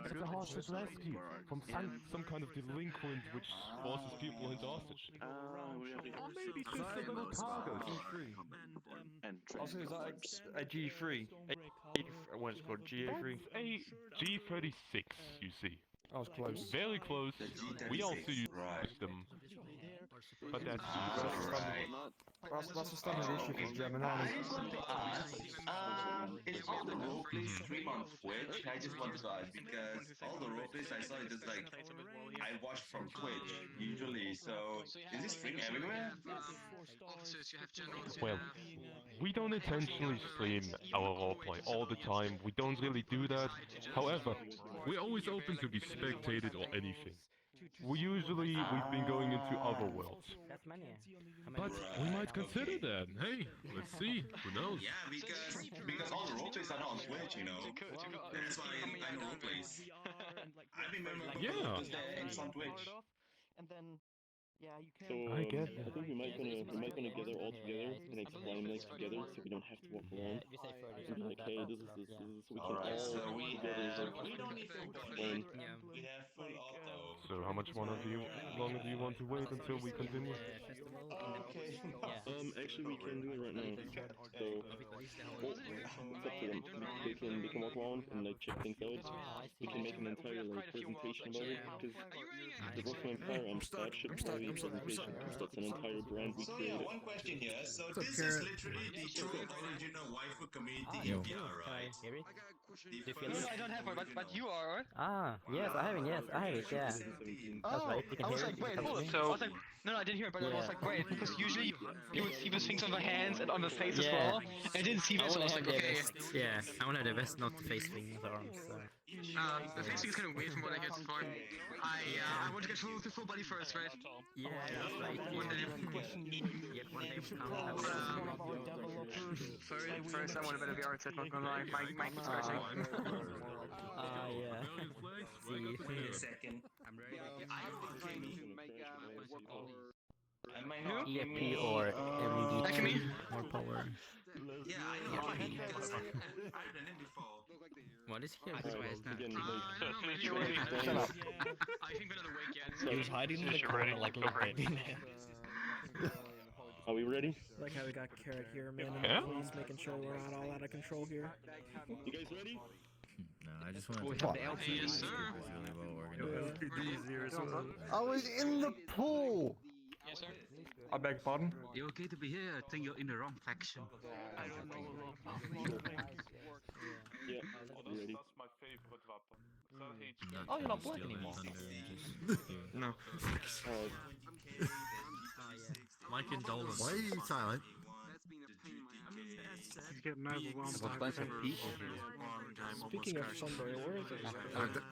It's a hostage rescue from some kind of delinquent which forces people into hostage. Or maybe just a little cargo. Also, is that a G3? What is it called? GA3? That's a G36, you see. I was close. Very close. We also use them. But that's That's a standard issue for German army. Is all the roleplays stream on Twitch? I just wanted to ask because all the roleplays I saw, it just like I watch from Twitch usually. So is this stream everywhere? Well, we don't intentionally stream our roleplay all the time. We don't really do that. However, we're always open to be spectated or anything. We've been going into other worlds. But we might consider that. Hey, let's see. Who knows? Yeah, because all the roleplays are not on Twitch, you know. That's why I know roleplays. I remember roleplays there and on Twitch. So I get that. I think we might gonna gather all together and explain this together, so we don't have to walk around. And be like, hey, this is this. We can Alright, so we together don't need to explain. we have full auto. So how much longer do you want to wait until we continue? Okay. Actually, we can do it right now. So, it's up to them. They can walk around and like check things out. We can make an entire like presentation about it because the VRCON Firearm Starship presentation. That's an entire brand we So yeah, created. one question here. So this is literally the true original waifu community in VR, right? No, I don't have one, but you are, right? Yes, I have it, yeah. Oh, right, you can I was hear like, it, wait, you can hold hear up. me. I was like, no, I didn't hear it, but I was like, wait, because usually you would see those things on the hands and on the face as well. I didn't see this, so I was like, okay. Yeah, I want to have the vest, not the face thing with arms. So. The face thing is kind of weird from what I get for. I want to get full body first, right? Yeah, that's right. One day. One day we can't have First, I want a bit of VR headset, not gonna lie. My keeps crashing. yeah. Wait a second. I'm ready. I might not EFP or MUD Back at me. more power. Yeah, I know. I've done it before. What is here? Again, Shut up. I think we're not awake yet. He was hiding in the corner like a little bit. are we ready? Like how we got Carrot here, man, Yeah. and please making sure we're not all out of control here. You guys ready? No, I just wanted to Yes, sir. really well organized. I was in the pool! Yes, sir. I beg pardon? You're okay to be here. I think you're in the wrong faction. Yeah, you ready? my favorite weapon. Oh, you're not black anymore. No. Alright. My condolences. Why are you silent? You get mad Speaking of Sunday, where is it?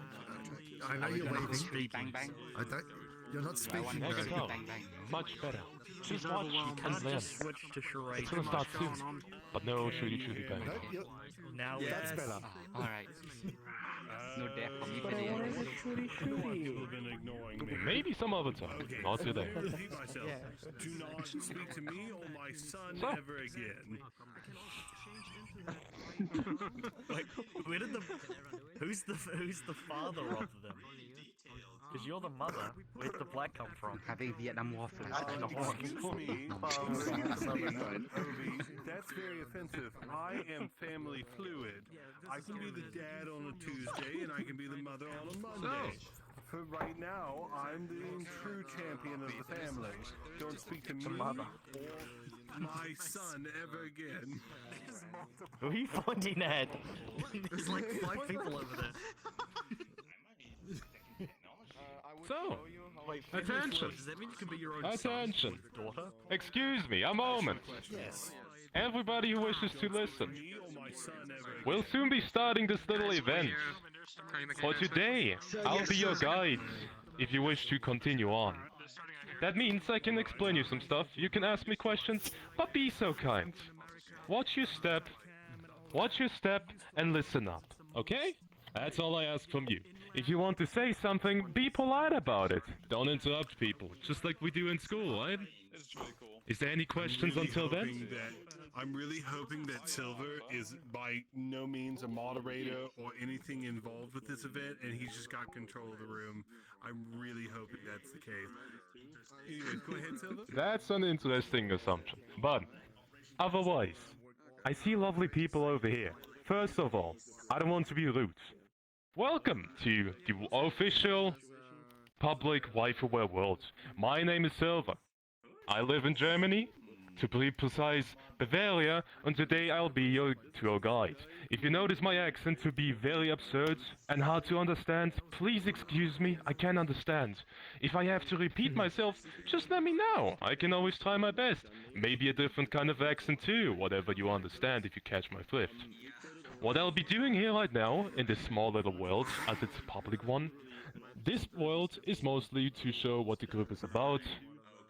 I know you're waving. Speaking. I don't. You're not speaking. I can tell. though. Much better. Just watch, you can learn. Switch to charade. It's gonna start soon. But no, shooty bang. No, you're- Now That's better. Alright. No death for me, But I wanted to shooty. Maybe some other time. Not today. Repeat myself. Do not speak to me or my son So? ever again. Wait, where did who's the father of them? Because you're the mother. Where'd the black come from? Having Vietnam War flags. Excuse me, Obi, that's very offensive. I am family fluid. I can be the dad on a Tuesday and I can be the mother on a Monday. For right now, I'm the true champion of the family. Don't speak to me or my son ever again. Who are you pointing at? There's like 5 people over there. So, Wait, attention. does that mean you can be your own Attention. son's daughter? Excuse me, a moment. Yes. Everybody who wishes to listen. Me or my son ever again. We'll soon be starting this little event. For today, I'll be your guide, if you wish to continue on. That means I can explain you some stuff, you can ask me questions, but be so kind. Watch your step, and listen up, okay? That's all I ask from you. If you want to say something, be polite about it. Don't interrupt people, just like we do in school, right? Is there any questions until then? Hoping that I'm really hoping that Silver is by no means a moderator or anything involved with this event, and he's just got control of the room. I'm really hoping that's the case. Anyways, go ahead, Silver. That's an interesting assumption. But otherwise, I see lovely people over here. First of all, I don't want to be rude. Welcome to the official public Waifuwehr world. My name is Silver. I live in Germany, to be precise, Bavaria, and today I'll be your tour guide. If you notice my accent to be very absurd and hard to understand, please excuse me, I can understand. If I have to repeat myself, just let me know. I can always try my best. Maybe a different kind of accent too, whatever you understand if you catch my drift. What I'll be doing here right now, in this small little world, as it's a public one, this world is mostly to show what the group is about,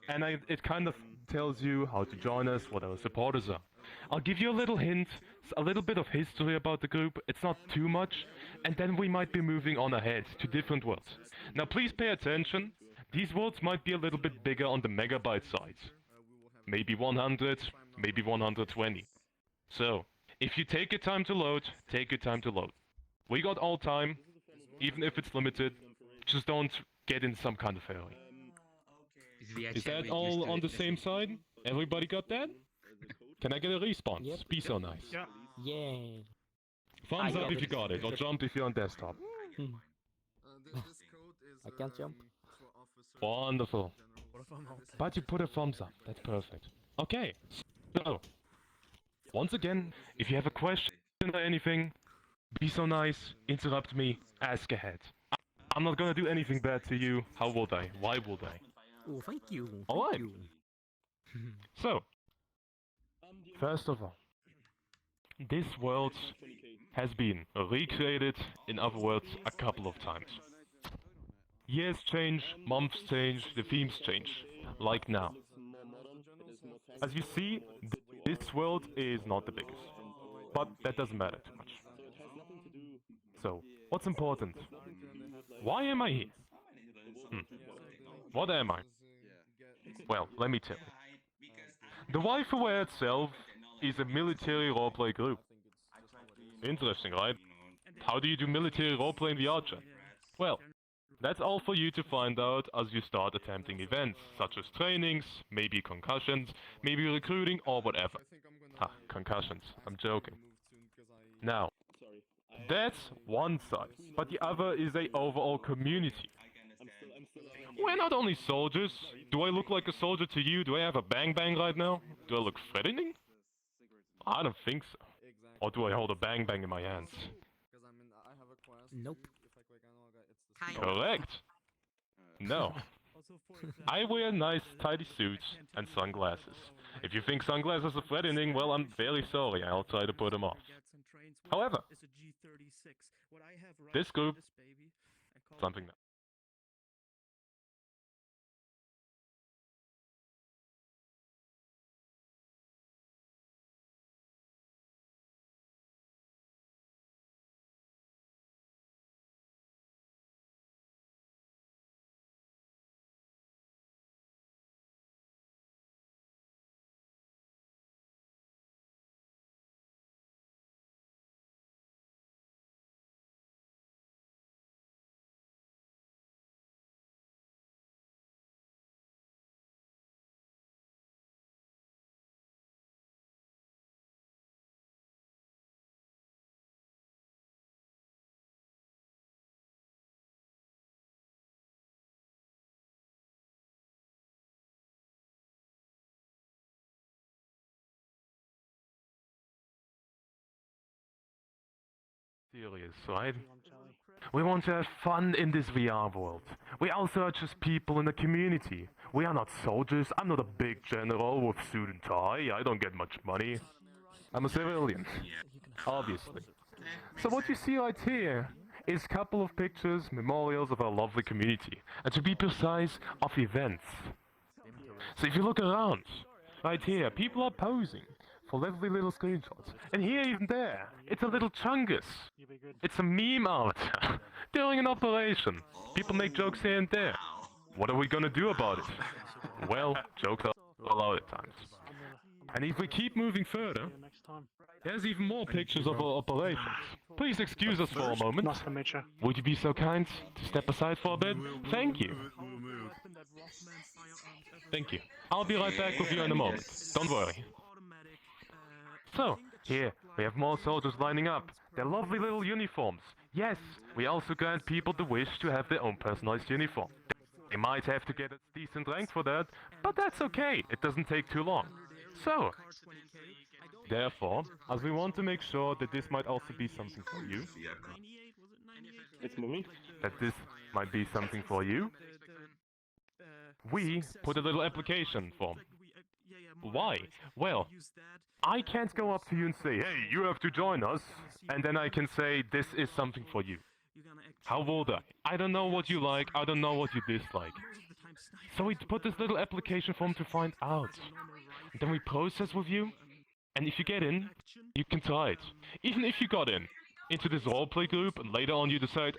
and it kind of tells you how to join us, what our supporters are. I'll give you a little hint, a little bit of history about the group, it's not too much, and then we might be moving on ahead to different worlds. Now please pay attention, these worlds might be a little bit bigger on the megabyte side. Maybe 100, maybe 120. So, if you take your time to load, take your time to load. We got all time, even if it's limited, just don't get in some kind of hurry. Is that all on the same side? Everybody got that? Can I get a response? Yep. Be so nice. Yeah. Yeah. Thumbs I up got if you it. got it, or jump if you're on desktop. I can't jump. Wonderful. What if I'm out? But you put a thumbs up, that's perfect. Okay, so, once again, if you have a question or anything, be so nice, interrupt me, ask ahead. I'm not gonna do anything bad to you, how would I? Why would I? Oh, thank you. Alright. Thank you. So, first of all, this world has been recreated, in other words, a couple of times. Years change, months change, the themes change, like now. As you see, this world is not the biggest, but that doesn't matter too much. So, what's important? Why am I here? What am I? Well, let me tell you. The Waifuwehr itself is a military roleplay group. Interesting, right? How do you do military roleplay in the Archer? Well, that's all for you to find out as you start attempting events, such as trainings, maybe concussions, maybe recruiting, or whatever. Ha, concussions, I'm joking. Now, that's one side, but the other is a overall community. We're not only soldiers. Do I look like a soldier to you? Do I have a bang bang right now? Do I look threatening? I don't think so. Or do I hold a bang bang in my hands? Nope. Correct. No. I wear nice tidy suits and sunglasses. If you think sunglasses are threatening, well, I'm very sorry. I'll try to put them off. However, this group, something that serious, right? We want to have fun in this VR world. We also are just people in the community. We are not soldiers. I'm not a big general with suit and tie. I don't get much money. I'm a civilian, obviously. So what you see right here is a couple of pictures, memorials of our lovely community. And to be precise, of events. So if you look around, right here, people are posing for lovely little screenshots. And here, even there, it's a little chungus. It's a meme art during an operation. People make jokes here and there. What are we gonna do about it? Well, jokes are allowed at times. And if we keep moving further, there's even more pictures of our operations. Please excuse us for a moment. Would you be so kind to step aside for a bit? Thank you. Thank you. I'll be right back with you in a moment. Don't worry. So, here, we have more soldiers lining up. They're lovely little uniforms. Yes, we also grant people the wish to have their own personalized uniform. They might have to get a decent rank for that, but that's okay. It doesn't take too long. So, therefore, as we want to make sure that this might also be something for you, It's moving. that this might be something for you, we put a little application form. Why? Well, I can't go up to you and say, hey, you have to join us, and then I can say, this is something for you. How would I? I don't know what you like, I don't know what you dislike. So we put this little application form to find out. And then we process with you, and if you get in, you can try it. Even if you got into this roleplay group, and later on you decide,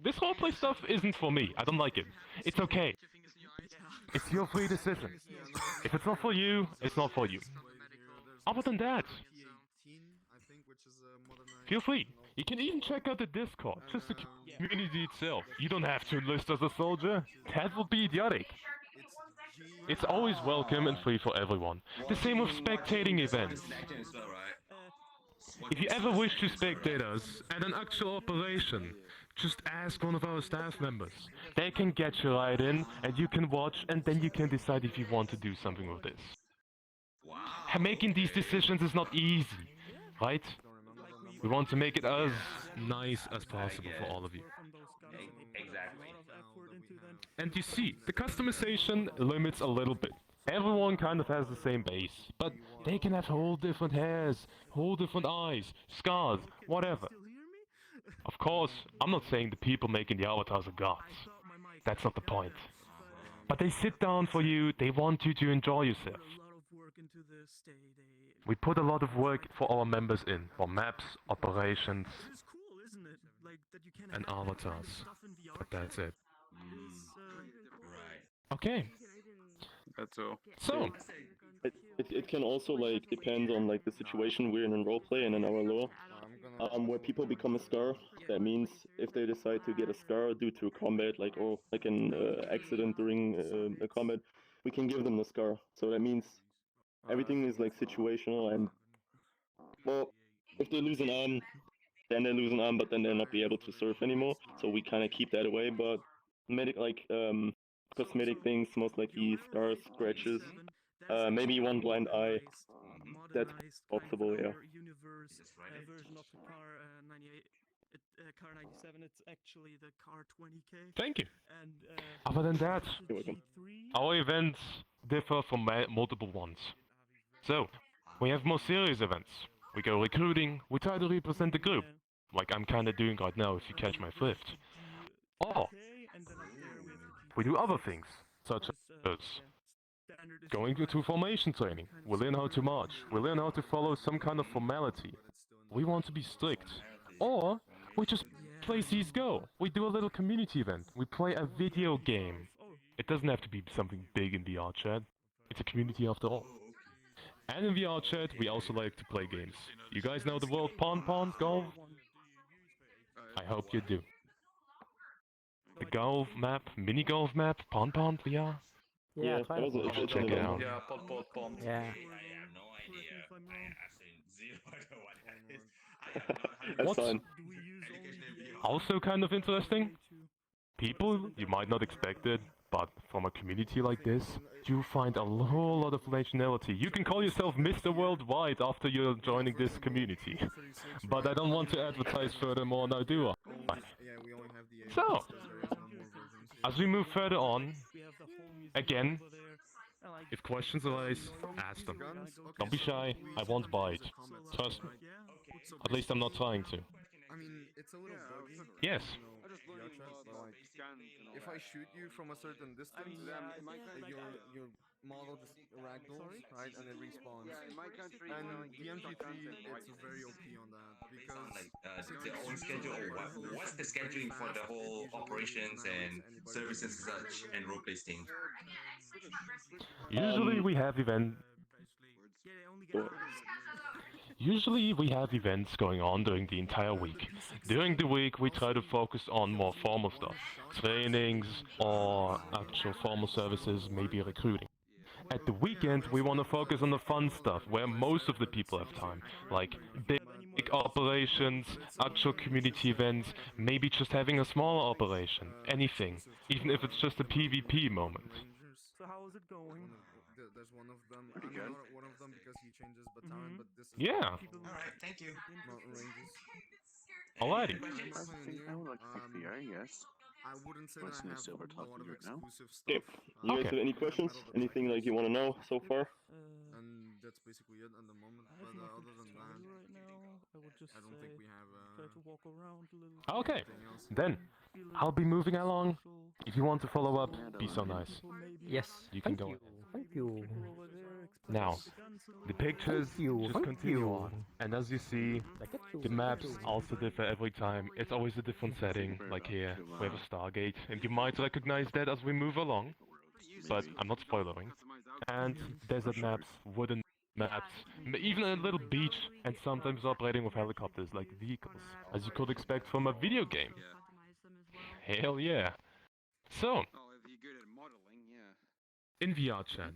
this roleplay stuff isn't for me, I don't like it. It's okay. It's your free decision. If it's not for you, it's not for you. Other than that, feel free. You can even check out the Discord, just the community itself. You don't have to enlist as a soldier. That would be idiotic. It's always welcome and free for everyone. The same with spectating events. If you ever wish to spectate us at an actual operation, just ask one of our staff members. They can get you right in, and you can watch, and then you can decide if you want to do something with this. Making these decisions is not easy, right? We want to make it as nice as possible for all of you. Exactly. And you see, the customization limits a little bit. Everyone kind of has the same base, but they can have whole different hairs, whole different eyes, scars, whatever. Of course, I'm not saying the people making the avatars are gods. That's not the point. But they sit down for you, they want you to enjoy yourself. We put a lot of work for our members in, for maps, operations, and avatars. But that's it. Okay. That's all. So, it can also like depend on like the situation we're in roleplay and in our lore. Where people become a scar, that means if they decide to get a scar due to combat, like or like an accident during a combat, we can give them the scar. So that means everything is like situational, and well, if they lose an arm, then they lose an arm, but then they'll not be able to surf anymore. So we kind of keep that away. But cosmetic things, most likely scars, scratches, maybe one blind eye. That's possible, yeah. Version of the car 98, car 97. It's actually the car 20K. thank you. And Other than that, our events differ from multiple ones. So, we have more serious events. We go recruiting, we try to represent the group, like I'm kinda doing right now if you catch my drift. Or, we do other things, such as going to formation training. We learn how to march, we learn how to follow some kind of formality. We want to be strict. Or, we just play CSGO. We do a little community event. We play a video game. It doesn't have to be something big in VR chat. It's a community after all. And in VR chat, we also like to play games. You guys know the world Pon Golf? I hope you do. The golf map, mini golf map, Pon VR? Yeah, that was it's Check it out. Yeah, pom. Yeah. I have no idea. I have absolutely zero idea what that is. That's What's fine. also kind of interesting? People, you might not expect it, but from a community like this, you find a whole lot of nationality. You can call yourself Mr. Worldwide after you're joining this community. But I don't want to advertise furthermore now, do I? So, as we move further on, again, if questions arise, ask them. Don't be shy, I won't bite. Trust me. At least I'm not trying to. I mean, it's a little buggy. Yes. If I shoot you from a certain distance, your model just ragdolls, right, and it respawns. And the MP3, it's very OP on that because their own schedule. What's the scheduling for the whole operations and services and such and roleplay thing? Usually we have event Yeah, they only get Go out ahead. Usually we have events going on during the entire week. During the week we try to focus on more formal stuff, trainings or actual formal services, maybe recruiting. At the weekend we want to focus on the fun stuff where most of the people have time, like big operations, actual community events, maybe just having a small operation, anything, even if it's just a PvP moment. So how is it going? There's one of them. I'm not one of them because he changes battalion, but this is Yeah. Alright, thank you. Mountain Ranges. Alrighty. I'm pioneer. Yes. I wouldn't say that I have Silver a talking lot of right now. exclusive Okay. stuff. You guys Okay. have any questions? Anything like you want to know so far? And that's basically it at the moment. I have But nothing other to than tell that, you right now. I would just I don't think we have try to walk around a little. Okay. anything else. Then Feel a I'll be little moving along. social. If you want to follow up, So be so nice. people maybe Yes, You can thank go you. ahead. Thank maybe you. people over there Now, express the guns a The little pictures Thank you, just thank continue you. on, and as you see, I get you. the maps Thank you. also differ every time. It's always a different setting, like here, we have a Stargate, and you might recognize that as we move along, but I'm not spoiling. And desert maps, wooden maps, even a little beach, and sometimes operating with helicopters like vehicles, as you could expect from a video game. Hell yeah. So, in VRCON,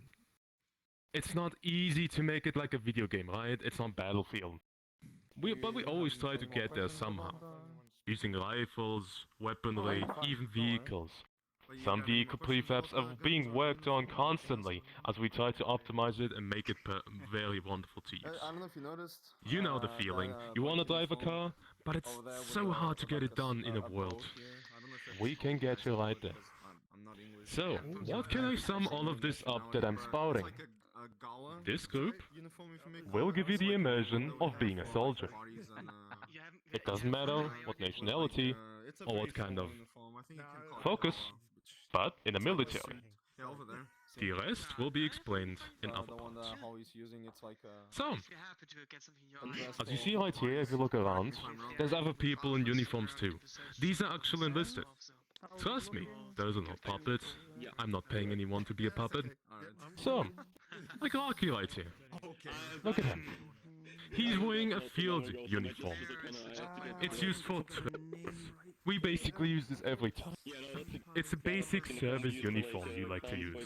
it's not easy to make it like a video game, right? It's not Battlefield. But we always try to get there somehow. Using rifles, weaponry, even vehicles. Some vehicle prefabs are being worked on constantly as we try to optimize it and make it very wonderful to use. I don't know if you noticed. You know the feeling. You want to drive a car, but it's so hard to get it done in a world. We can get you right there. So, what can I sum all of this up that I'm spouting? This group will give you the immersion of being a soldier. It doesn't matter what nationality or what kind of focus, but in the military. Yeah, over there. The rest will be explained in other The one parts. that Holly's using, it's like So, as you see right here, if you look around, there's other people in uniforms too. These are actually enlisted. Trust me, those are not puppets. I'm not paying anyone to be a puppet. So, like Rocky right here. Look at him. He's wearing a field uniform. It's used for we basically use this every time. It's a basic service uniform you like to use.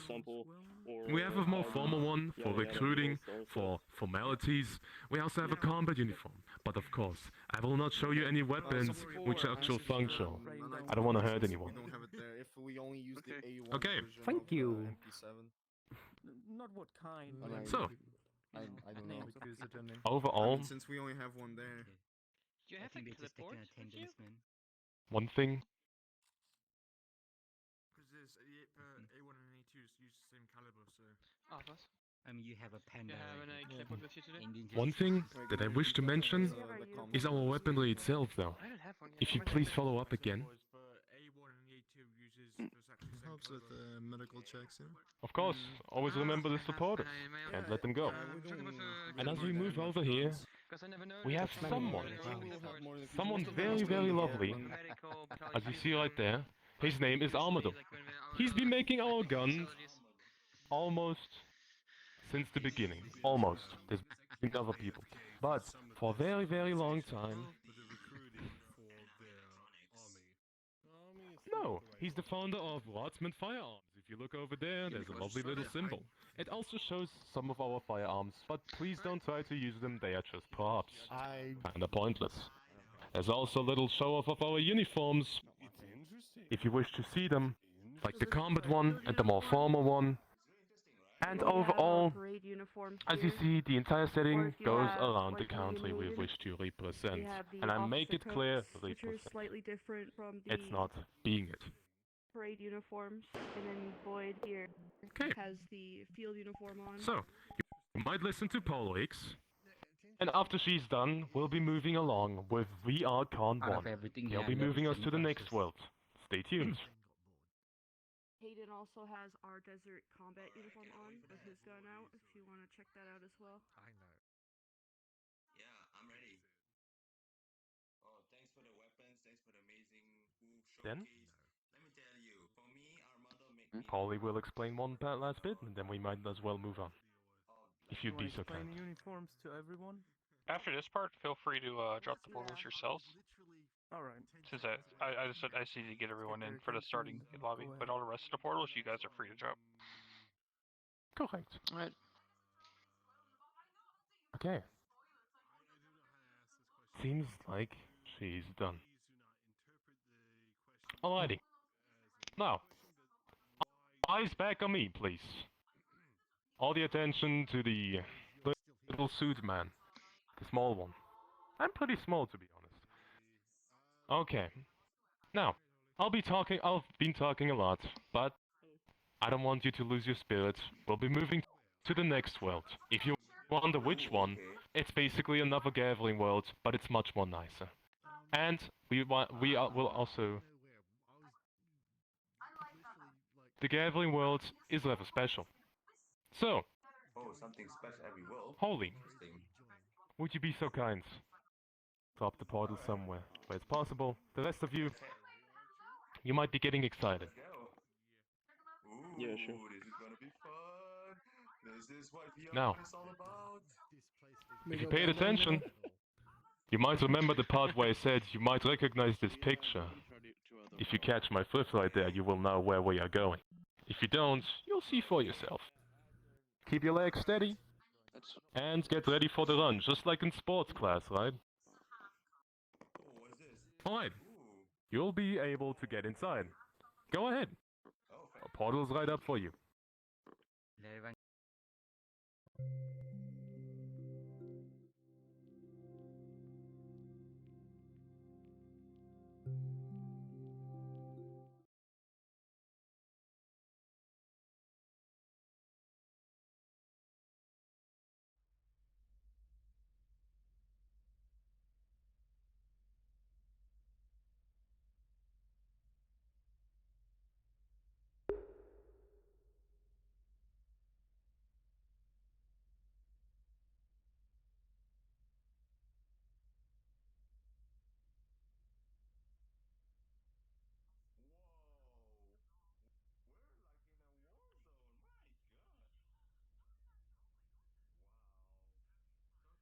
We have a more formal one for recruiting, for formalities. We also have a combat uniform. But of course, I will not show you any weapons which are actual functional. I don't want to hurt anyone. we don't have it there. If we only use the A1 Okay. version Thank of you. MP7. Not what kind. So, I don't know. overall, I mean, since we only have one there. You have like teleport with you? one thing, Because there's A1 and A2 use the same caliber, so. Oh, was? I mean, you have a panda. You have an teleport with you today? one thing that I wish to mention is our weaponry itself though. I don't have one yet. If you please follow up again. A1 and A2 uses exactly the same Helps with caliber. medical checks, yeah. Of course, always remember the supporters. Can't let them go. And as we move over here, we have someone very, very lovely. As you see right there, his name is Armador. He's been making our guns almost since the beginning. Almost. There's been other people. But for a very, very long time. No, he's the founder of Rotsman Firearms. If you look over there, there's a lovely little symbol. It also shows some of our firearms, but please don't try to use them, they are just props. Kinda pointless. There's also a little show-off of our uniforms. If you wish to see them, like the combat one and the more formal one. And overall, as you see, the entire setting goes around the country we wish to represent. And I make it clear, represent. Slightly different from the It's not being it. parade uniforms, and then Boyd here has the field uniform on. So, you might listen to Polix. And after she's done, we'll be moving along with VRCON 1. He'll be moving us to the next world. Stay tuned. Hayden also has our desert combat uniform on with his gun out, if you want to check that out as well. I know. Yeah, I'm ready. Oh, thanks for the weapons. Thanks for the amazing showcase. Then? Let me tell you, for me, Armando made me... Polly will explain one last bit, and then we might as well move on. if you'd be so explain kind. the uniforms to everyone? After this part, feel free to drop the portals yourselves. All right. Since I just need to get everyone in for the starting lobby, but all the rest of the portals, you guys are free to drop. Correct. Alright. Okay. Seems like she's done. Alrighty. Now, eyes back on me, please. All the attention to the little suit man. The small one. I'm pretty small, to be honest. Okay. Now, I've been talking a lot, but I don't want you to lose your spirit. We'll be moving to the next world. If you wonder which one, it's basically another gathering world, but it's much more nicer. And will also... The gathering world is rather special. So... Oh, something special every world. Holy, Interesting. would you be so kind? Drop the portal somewhere where it's possible. The rest of you, you might be getting excited. Let's go. Ooh, Yeah, sure. this is gonna be fun. This is what Now, VRCON is all about. if you paid attention, you might remember the part where I said you might recognize this picture. If you catch my foot right there, you will know where we are going. If you don't, you'll see for yourself. Keep your legs steady, and get ready for the run, just like in sports class, right? Oh, what is this? Alright, Ooh. you'll be able to get inside. Go ahead. Oh, A portal's right up for you.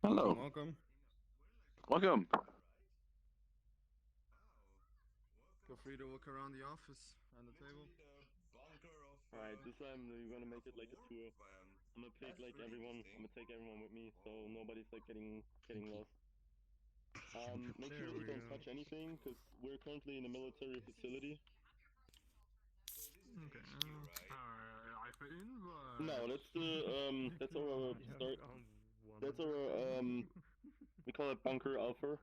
Hello. Welcome. Welcome. Feel free to look around the office and the table. Alright, this time we're gonna make it like a tour. I'm gonna pick like everyone. I'm gonna take everyone with me, so nobody's like getting lost. Make sure you don't touch anything, because we're currently in a military facility. Okay. I fit in, but... No, that's our start. That's our we call it Bunker Alpha.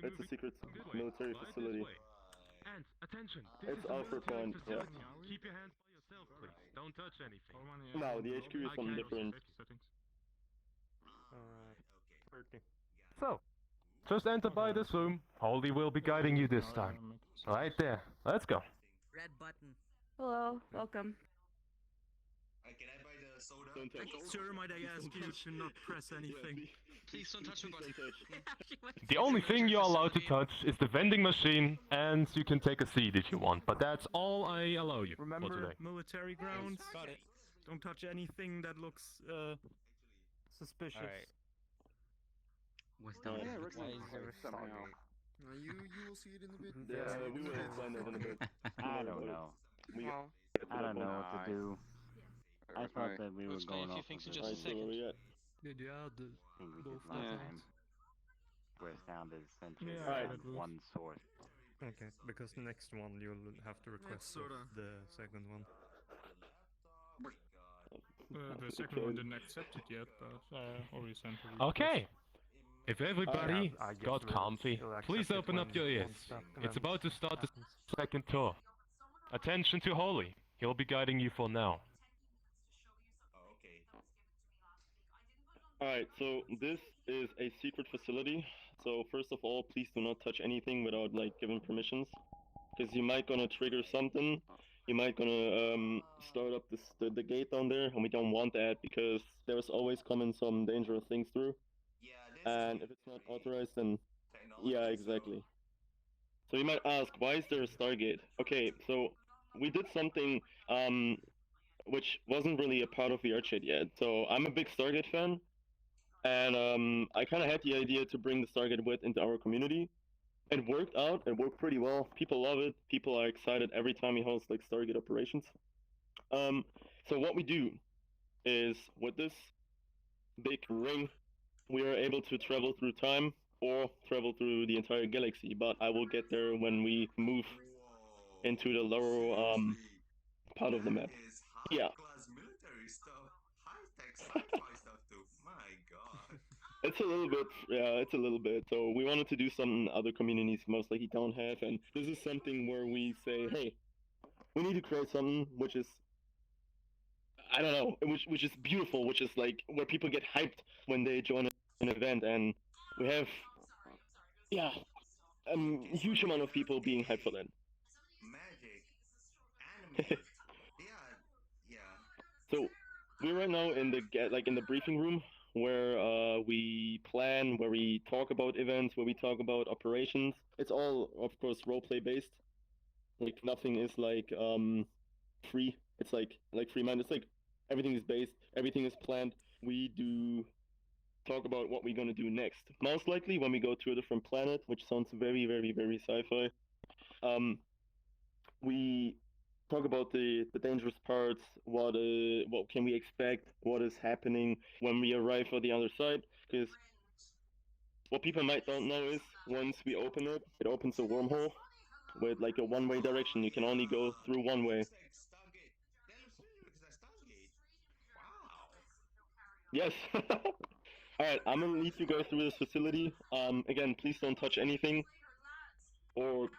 That's a secret military facility. And attention, this It's is a Alpha military Point, yeah. facility. Keep your hands by yourself, please. Don't touch anything. No, the HQ is something different. So, just enter by this room. Holly will be guiding you this time. Right there. Let's go. Red button. Hello, welcome. Can I buy the soda? Don't touch. Sir, might I ask you to not press anything? Please don't touch the button. The only thing you're allowed to touch is the vending machine, and you can take a seat if you want, but that's all I allow you for Remember, today. military grounds? Got it. Don't touch anything that looks, suspicious. What's down down there? Why is there a Stargate? You will see it in a bit. Yeah, we will find out in a bit. I don't know. I don't know what to do. I thought that we were Explain going a few off things of in the just a second. Yeah, the thing we both did last of time. Where it sounded centered Yeah, Alright. around one source. Okay, because the next one you'll have to request the second one. The second one didn't accept it yet, but already sent a request. Okay. If everybody I guess got comfy, we'll accept please it open up when- your ears. once that It's event about to start the happens. second tour. Attention to Holy. He'll be guiding you for now. Oh, okay. Alright, so this is a secret facility. So first of all, please do not touch anything without like giving permissions, because you might gonna trigger something. You might gonna start up the gate down there, and we don't want that because there's always coming some dangerous things through. Yeah, And if it's not authorized, then technology, yeah, exactly. So you might ask, why is there a Stargate? Okay, so we did something which wasn't really a part of VRChat yet. So I'm a big Stargate fan, and I kind of had the idea to bring the Stargate wit into our community. It worked out. It worked pretty well. People love it. People are excited every time we host like Stargate operations. So what we do is with this big ring, we are able to travel through time or travel through the entire galaxy. But I will get there when we move into the lower part of the map. Yeah. Military stuff, high-tech sci-fi stuff too. My god. It's a little bit, yeah, it's a little bit. So we wanted to do something other communities most likely don't have, and this is something where we say, hey, we need to create something which is, I don't know, which is beautiful, which is like where people get hyped when they join an event, and we have, yeah, a huge amount of people being hyped for that. Magic, animated. yeah. So we're right now in the briefing room where we plan, where we talk about events, where we talk about operations. It's all, of course, roleplay based. Like nothing is like free. It's like free mind. It's like everything is based, everything is planned. We do talk about what we're gonna do next. Most likely when we go to a different planet, which sounds very, very, very sci-fi. We talk about the dangerous parts, what can we expect, what is happening when we arrive on the other side, because what people might don't know is once we open it, it opens a wormhole with like a one-way direction. You can only go through one way. Yes. Alright, I'm gonna lead you guys through this facility. Again, please don't touch anything. Or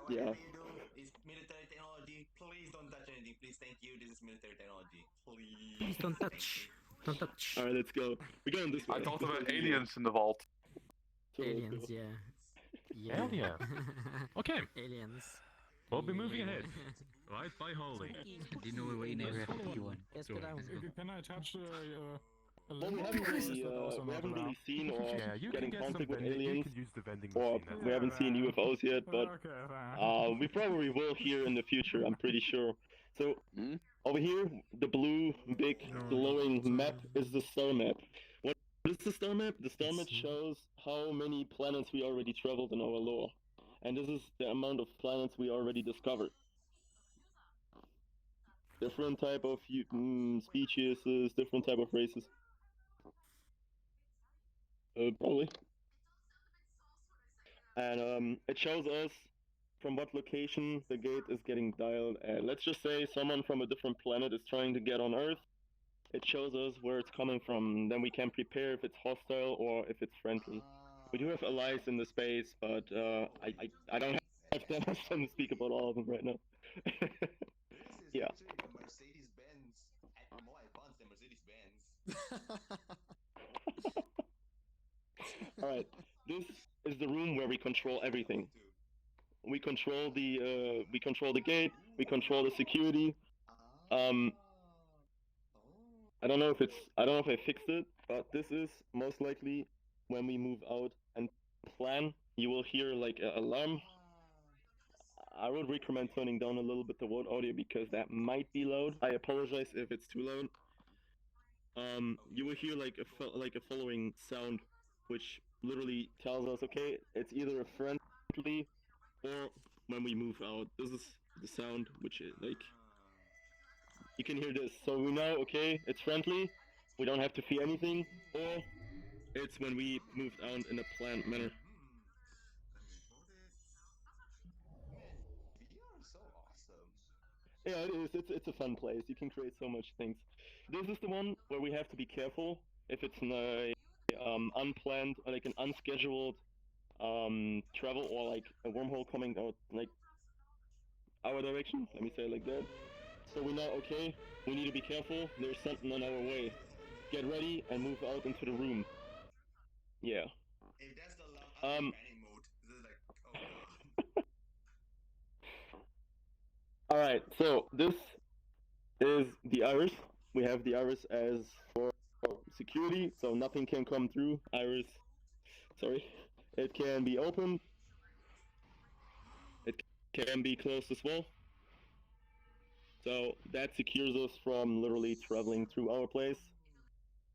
Whatever you do is military technology. Please don't touch anything. Please, thank you. This is military technology. Please don't touch. Don't touch. Alright, let's go. We're going this way. I talked about aliens in the vault. Aliens, yeah. Hell yeah. Okay. Aliens. We'll be moving ahead. Right by Holly. Do you know where in Area 51? Can I touch well, we haven't really seen or Yeah, you get in can get some contact with vending. You aliens, can use the vending or machine. we haven't seen UFOs yet, but we probably will here in the future, I'm pretty sure. So, over here, the blue, big, glowing map is the star map. What is the star map? The star map shows how many planets we already traveled in our lore. And this is the amount of planets we already discovered. Different type of species, different type of races. Probably. And it shows us from what location the gate is getting dialed at. Let's just say someone from a different planet is trying to get on Earth. It shows us where it's coming from. Then we can prepare if it's hostile or if it's friendly. We do have allies in the space, but I don't have that much time to speak about all of them right now. Yeah. Mercedes-Benz, more advanced than Mercedes-Benz. Alright, this is the room where we control everything. We control the gate, we control the security. I don't know if I fixed it, but this is most likely when we move out and plan, you will hear like an alarm. I would recommend turning down a little bit the word audio because that might be loud. I apologize if it's too loud. You will hear like a following sound, which literally tells us, okay, it's either a friendly or when we move out. This is the sound, which is like, you can hear this. So we know, okay, it's friendly, we don't have to fear anything, or it's when we moved out in a planned manner. VR is so awesome. Yeah, it is. It's a fun place. You can create so much things. This is the one where we have to be careful if it's an unplanned, or like an unscheduled travel, or like a wormhole coming out like our direction. Let me say it like that. So we know, okay, we need to be careful. There's something on our way. Get ready and move out into the room. Yeah. If that's the panic mode, this is like, oh god. Alright, so this is the iris. We have the iris as for security, so nothing can come through. Iris, sorry. It can be opened. It can be closed as well. So that secures us from literally traveling through our place,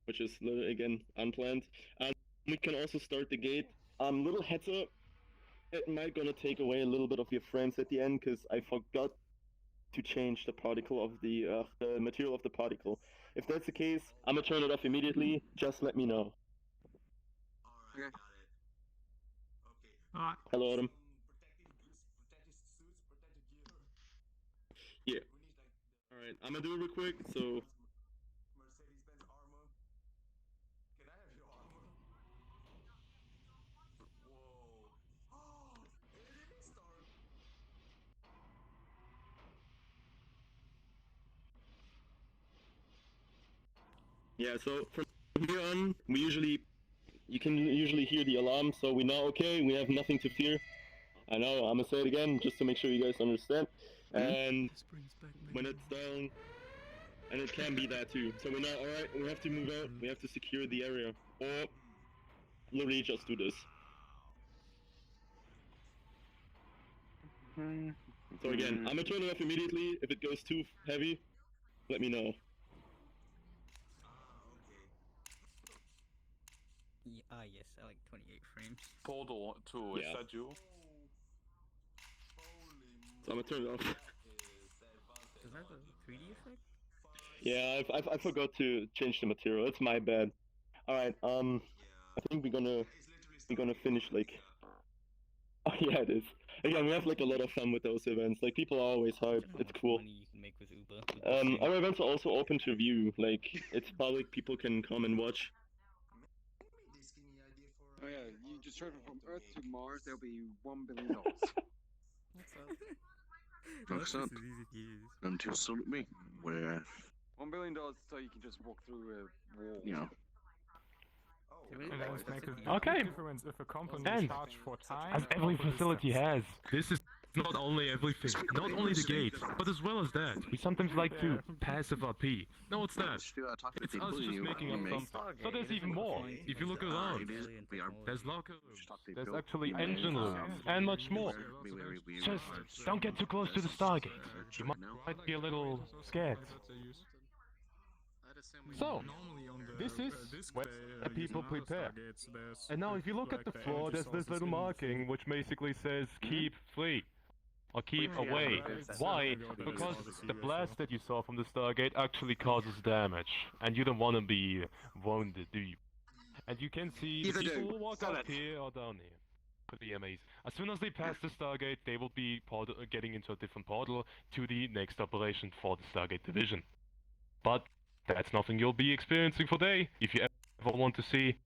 which is literally, again, unplanned. And we can also start the gate. Little heads up, it might gonna take away a little bit of your friends at the end, because I forgot to change the particle of the material of the particle. If that's the case, I'm gonna turn it off immediately. Just let me know. Okay. Alright. Hello, Adam. Yeah. Alright, I'm gonna do it real quick, so... Yeah, so from here on, you can usually hear the alarm, so we know, okay, we have nothing to fear. I know, I'm gonna say it again, just to make sure you guys understand. And when it's down, and it can be that too. So we know, alright, we have to move out, we have to secure the area. Or, literally just do this. So again, I'm gonna turn it off immediately. If it goes too heavy, let me know. Yes, I like 28 frames. Portal 2, Yeah. is that you? So I'm gonna turn it off. Does that have a 3D effect? Yeah, I forgot to change the material. It's my bad. Alright, I think we're gonna finish like... Oh yeah, it is. Again, we have like a lot of fun with those events. Like, people are always hyped. It's cool. Money you can make with Uber. Our events are also open to view. Like, it's public. People can come and watch. Oh yeah, you just travel from Earth to Mars, there'll be $1 billion. What's up? What's up? Until salute me. Where? $1 billion so you can just walk through a wall. Yeah. And then it's make a Okay. big difference if a company And charge for time. as or every for facility distance. has, this is not only everything, not only the gate, but as well as that. We sometimes like to passive RP. No, it's that. It's us just making up some. So there's even more. If you look around, there's locker rooms, there's actually engine rooms, and much more. Just don't get too close to the Stargate. You might be a little scared. So, this is where people prepare. And now if you look at the floor, there's this little marking which basically says keep free. Or keep away. Why? Because the blast that you saw from the Stargate actually causes damage. And you don't want to be wounded, do you? And you can see the people who walk up here or down here. Pretty amazing. As soon as they pass the Stargate, they will be getting into a different portal to the next operation for the Stargate division. But that's nothing you'll be experiencing for today. If you ever want to see,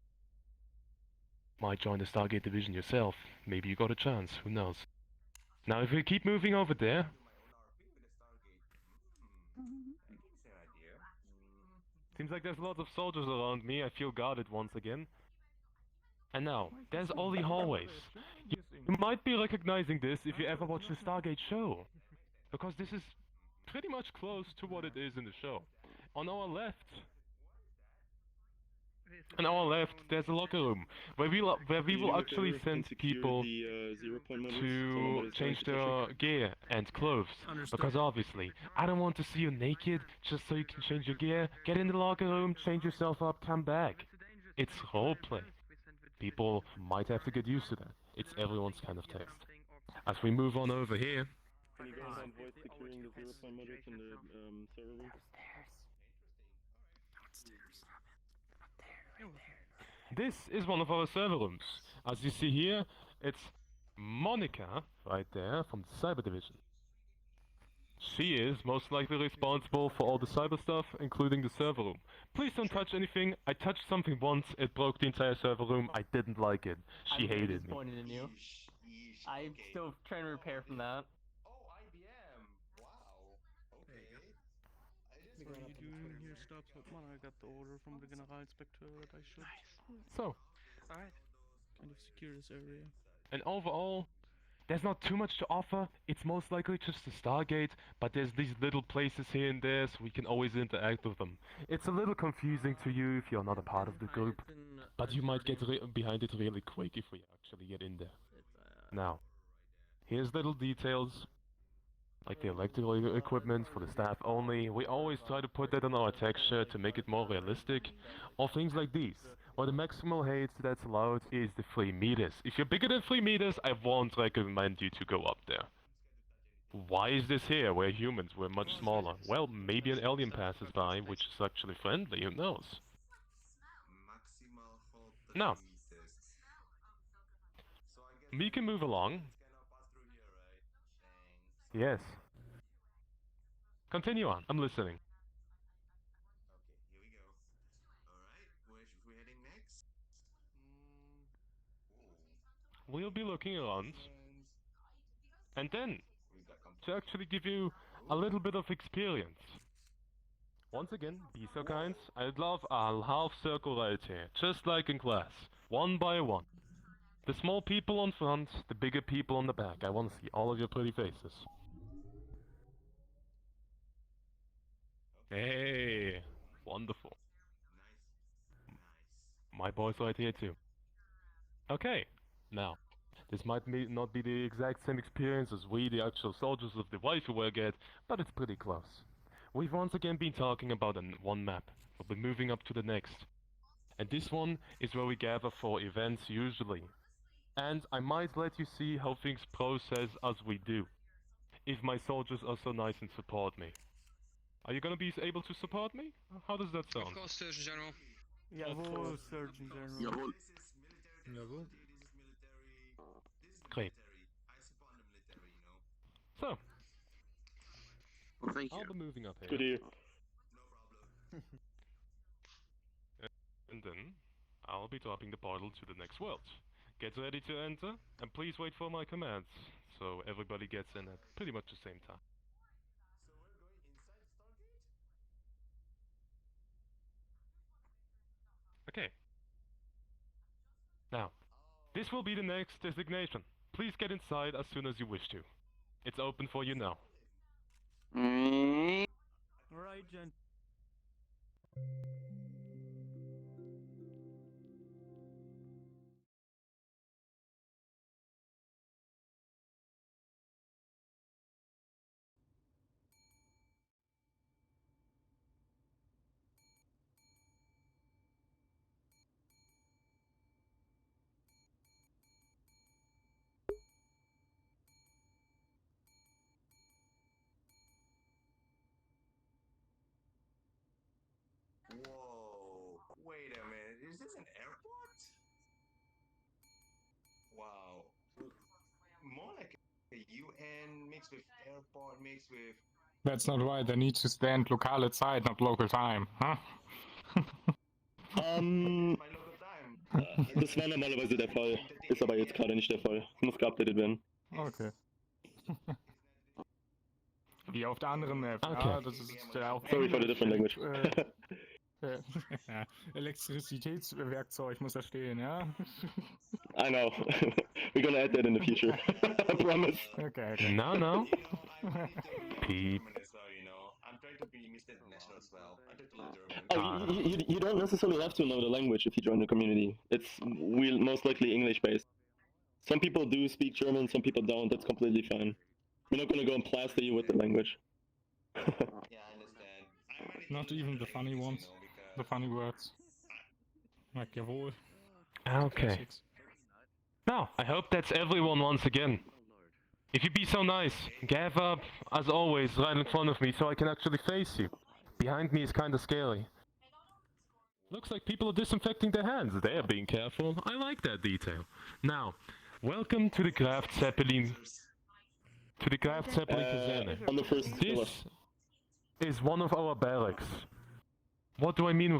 might join the Stargate division yourself. Maybe you got a chance, who knows. Now if we keep moving over there... Seems like there's lots of soldiers around me, I feel guarded once again. And now, there's all the hallways. You might be recognizing this if you ever watch the Stargate show. Because this is pretty much close to what it is in the show. On our left, there's a locker room where we will actually send people to change their gear and clothes. Because obviously, I don't want to see you naked just so you can change your gear. Get in the locker room, change yourself up, come back. It's roleplay. People might have to get used to that. It's everyone's kind of taste. As we move on over here. Can you guys avoid securing the 0 modules in the server room? This is one of our server rooms. As you see here, it's Monica, right there, from the Cyber Division. She is most likely responsible for all the cyber stuff, including the server room. Please don't touch anything. I touched something once, it broke the entire server room, I didn't like it. She hated me. I'm disappointed in you. I'm still trying to repair from that. What are you doing here, Stabshauptmann? I got the order from the Generalinspekteur that I should So, kind of secure this area. and overall, there's not too much to offer. It's most likely just a Stargate, but there's these little places here and there, so we can always interact with them. It's a little confusing to you if you're not a part of the group, but you might get behind it really quick if we actually get in there. Now, here's little details. like the electrical equipment for the staff only. We always try to put that on our texture to make it more realistic. Or things like these, where the maximal height that's allowed is the 3 meters. If you're bigger than 3 meters, I won't recommend you to go up there. Why is this here, where humans were much smaller? Well, maybe an alien passes by, which is actually friendly, who knows? Now, we can move along. Yes. Continue on, I'm listening. We'll be looking around. And then, to actually give you a little bit of experience. Once again, be so kind. I'd love a half circle right here, just like in class. One by one. The small people on front, the bigger people on the back. I want to see all of your pretty faces. Hey, wonderful. My boy's right here too. Okay, now, this might not be the exact same experience as we, the actual soldiers of the Waifuwehr, get, but it's pretty close. We've once again been talking about one map. We'll be moving up to the next. And this one is where we gather for events usually. And I might let you see how things process as we do. If my soldiers are so nice and support me. Are you gonna be able to support me? How does that sound? Of course, Surgeon General. Jawohl, Surgeon General. Jawohl. Jawohl. Great. So, Well, thank you. I'll be moving up here. Good ear. And then, I'll be dropping the portal to the next world. Get ready to enter, and please wait for my commands, so everybody gets in at pretty much the same time. Okay. Now, this will be the next designation. Please get inside as soon as you wish to. It's open for you now. Alright, Jen. Whoa, wait a minute, is this an airport? Wow, more like a UN mixed with airport mixed with... That's not right. They need to stand lokale Zeit, not local time, huh? Das war normalerweise der Fall. Ist aber jetzt gerade nicht der Fall. Muss geupdatet werden. Okay. Wie auf der anderen Map. Okay. Ja, das ist der auf Sorry for the different language. Elektrizitätswerkzeug muss da stehen, ja? I know. We're gonna add that in the future. I promise. Okay. No. Peep. I'm trying to be Mr. International as well. I did learn German. You don't necessarily have to know the language if you join the community. It's most likely English based. Some people do speak German, some people don't. That's completely fine. We're not gonna go and plaster you with the language. Yeah, I understand. Not even the funny ones. The funny words. Like jawohl. Okay. Classics. Now, I hope that's everyone once again. If you be so nice, gather up, as always, right in front of me so I can actually face you. Behind me is kinda scary. Looks like people are disinfecting their hands. They're being careful. I like that detail. Now, welcome to the Kraft Zeppelin. To the Kraft Zeppelin Kaserne. On the first This is one of our barracks. What do I mean